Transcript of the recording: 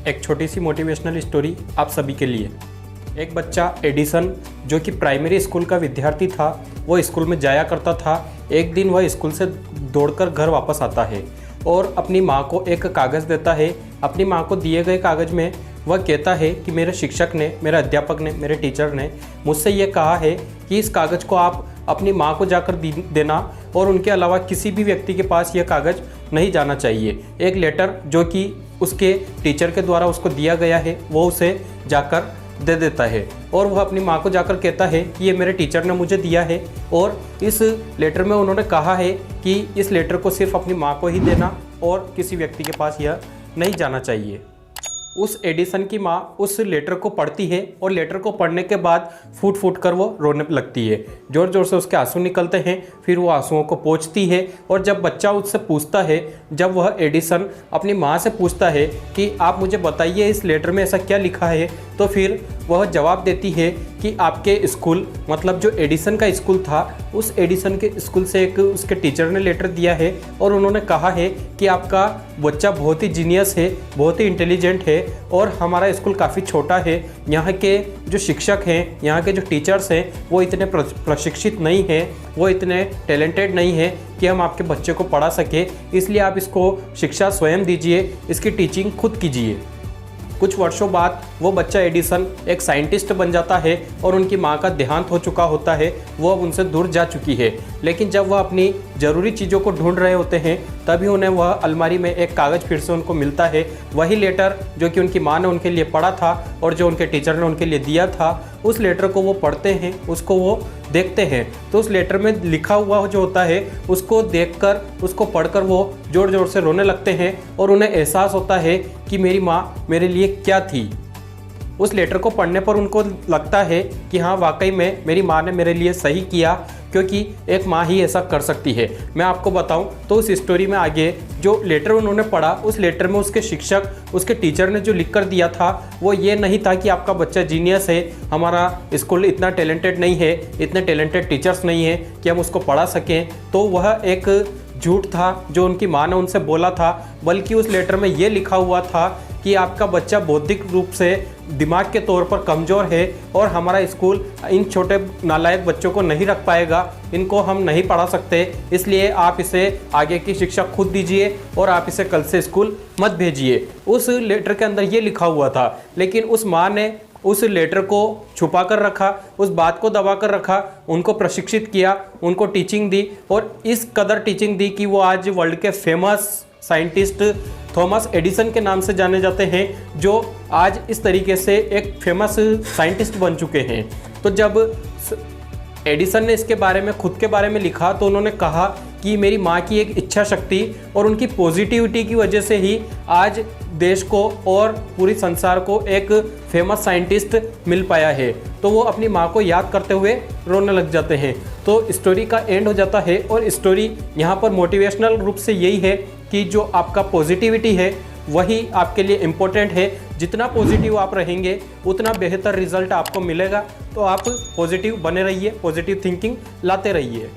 एक छोटी सी motivational story आप सभी के लिए। एक बच्चा एडिसन जो कि प्राइमरी स्कूल का विद्यार्थी था, वो स्कूल में जाया करता था। एक दिन वह स्कूल से दौड़कर घर वापस आता है और अपनी माँ को एक कागज़ देता है। अपनी माँ को दिए गए कागज़ में वह कहता है कि मेरे शिक्षक ने, मेरे अध्यापक ने, मेरे टीचर ने मुझसे ये कहा है कि इस कागज़ को आप अपनी माँ को जाकर देना और उनके अलावा किसी भी व्यक्ति के पास यह कागज़ नहीं जाना चाहिए। एक लेटर जो कि उसके टीचर के द्वारा उसको दिया गया है वो उसे जाकर दे देता है और वह अपनी माँ को जाकर कहता है कि ये मेरे टीचर ने मुझे दिया है और इस लेटर में उन्होंने कहा है कि इस लेटर को सिर्फ अपनी माँ को ही देना और किसी व्यक्ति के पास यह नहीं जाना चाहिए। उस एडिसन की माँ उस लेटर को पढ़ती है और लेटर को पढ़ने के बाद फूट फूट कर वो रोने लगती है। ज़ोर ज़ोर से उसके आंसू निकलते हैं। फिर वो आंसुओं को पोंछती है और जब बच्चा उससे पूछता है, जब वह एडिसन अपनी माँ से पूछता है कि आप मुझे बताइए इस लेटर में ऐसा क्या लिखा है, तो फिर वह जवाब देती है कि आपके स्कूल, मतलब जो एडिसन का स्कूल था, उस एडिसन के स्कूल से एक उसके टीचर ने लेटर दिया है और उन्होंने कहा है कि आपका बच्चा बहुत ही जीनियस है, बहुत ही इंटेलिजेंट है और हमारा स्कूल काफ़ी छोटा है। यहाँ के जो शिक्षक हैं, यहाँ के जो टीचर्स हैं, वो इतने प्रशिक्षित नहीं हैं, वो इतने टैलेंटेड नहीं हैं कि हम आपके बच्चे को पढ़ा सके, इसलिए आप इसको शिक्षा स्वयं दीजिए, इसकी टीचिंग खुद कीजिए। कुछ वर्षों बाद वो बच्चा एडिसन एक साइंटिस्ट बन जाता है और उनकी माँ का देहांत हो चुका होता है, वो अब उनसे दूर जा चुकी है। लेकिन जब वह अपनी ज़रूरी चीज़ों को ढूंढ रहे होते हैं तभी उन्हें वह अलमारी में एक कागज़ फिर से उनको मिलता है, वही लेटर जो कि उनकी माँ ने उनके लिए पढ़ा था और जो उनके टीचर ने उनके लिए दिया था। उस लेटर को वो पढ़ते हैं, उसको वो देखते हैं, तो उस लेटर में लिखा हुआ जो होता है उसको देखकर, उसको पढ़कर वो ज़ोर ज़ोर से रोने लगते हैं और उन्हें एहसास होता है कि मेरी माँ मेरे लिए क्या थी। उस लेटर को पढ़ने पर उनको लगता है कि हाँ, वाकई में मेरी माँ ने मेरे लिए सही किया, क्योंकि एक माँ ही ऐसा कर सकती है। मैं आपको बताऊं तो उस स्टोरी में आगे जो लेटर उन्होंने पढ़ा, उस लेटर में उसके शिक्षक, उसके टीचर ने जो लिख कर दिया था वो ये नहीं था कि आपका बच्चा जीनियस है, हमारा स्कूल इतना टैलेंटेड नहीं है, इतने टैलेंटेड टीचर्स नहीं है कि हम उसको पढ़ा सकें। तो वह एक झूठ था जो उनकी माँ ने उनसे बोला था, बल्कि उस लेटर में ये लिखा हुआ था कि आपका बच्चा बौद्धिक रूप से, दिमाग के तौर पर कमज़ोर है और हमारा स्कूल इन छोटे नालायक बच्चों को नहीं रख पाएगा, इनको हम नहीं पढ़ा सकते, इसलिए आप इसे आगे की शिक्षा खुद दीजिए और आप इसे कल से स्कूल मत भेजिए। उस लेटर के अंदर ये लिखा हुआ था, लेकिन उस माँ ने उस लेटर को छुपा कर रखा, उस बात को दबा कर रखा, उनको प्रशिक्षित किया, उनको टीचिंग दी और इस कदर टीचिंग दी कि वो आज वर्ल्ड के फेमस साइंटिस्ट थॉमस एडिसन के नाम से जाने जाते हैं, जो आज इस तरीके से एक फेमस साइंटिस्ट बन चुके हैं। तो जब एडिसन ने इसके बारे में, खुद के बारे में लिखा, तो उन्होंने कहा कि मेरी माँ की एक इच्छा शक्ति और उनकी पॉजिटिविटी की वजह से ही आज देश को और पूरी संसार को एक फेमस साइंटिस्ट मिल पाया है। तो वो अपनी माँ को याद करते हुए रोने लग जाते हैं। तो स्टोरी का एंड हो जाता है और स्टोरी यहाँ पर मोटिवेशनल रूप से यही है कि जो आपका पॉजिटिविटी है वही आपके लिए इम्पोर्टेंट है। जितना पॉजिटिव आप रहेंगे उतना बेहतर रिजल्ट आपको मिलेगा। तो आप पॉजिटिव बने रहिए, पॉजिटिव थिंकिंग लाते रहिए।